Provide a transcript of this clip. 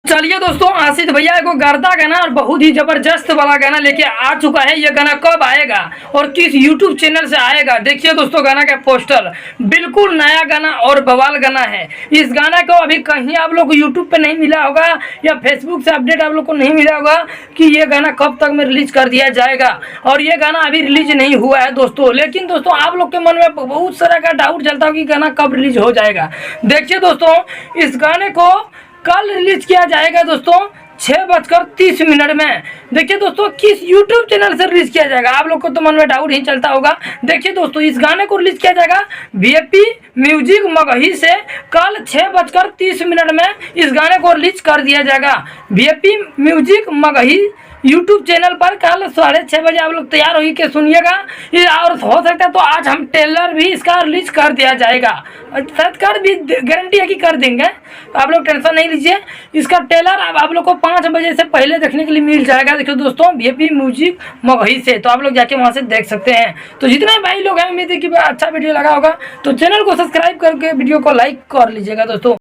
चलिए दोस्तों, आशित भैया को गर्दा गाना और बहुत ही जबरदस्त वाला गाना लेके आ चुका है। ये गाना कब आएगा और किस यूट्यूब चैनल से आएगा, देखिए दोस्तों गाना का पोस्टर बिल्कुल नया गाना और बवाल गाना है। इस गाना को अभी कहीं आप लोग को यूट्यूब पे नहीं मिला होगा या फेसबुक से अपडेट आप लोग को नहीं मिला होगा कि ये गाना कब तक में रिलीज कर दिया जाएगा। और ये गाना अभी रिलीज नहीं हुआ है दोस्तों, लेकिन दोस्तों आप लोग के मन में बहुत सारा का डाउट चलता हो कि गाना कब रिलीज हो जाएगा। देखिए दोस्तों, इस गाने को कल रिलीज किया जाएगा दोस्तों 6:30 में। देखिए दोस्तों, किस यूट्यूब चैनल से रिलीज किया जाएगा, आप लोग को तो मन में डाउट ही चलता होगा। देखिए दोस्तों, इस गाने को रिलीज किया जाएगा वीएपी म्यूजिक मगही से। कल 6:30 में इस गाने को रिलीज कर दिया जाएगा vap music Magahi YouTube channel पर। कल 6:30 बजे आप लोग तैयार होइए के सुनिएगा। और हो सकता है तो आज हम ट्रेलर भी इसका रिलीज कर दिया जाएगा, शायद कर भी, गारंटी है कि कर देंगे, आप लोग टेंशन नहीं लीजिए। इसका ट्रेलर अब आप लोग को 5 बजे से पहले देखने के लिए मिल जाएगा। देखिए दोस्तों, वीएपी म्यूजिक मगही से, तो आप लोग जाके वहां से देख सकते हैं। तो जितने भाई लोग हैं, उम्मीद है कि अच्छा वीडियो लगा होगा, तो चैनल को सब्सक्राइब करके वीडियो को लाइक कर लीजिएगा दोस्तों।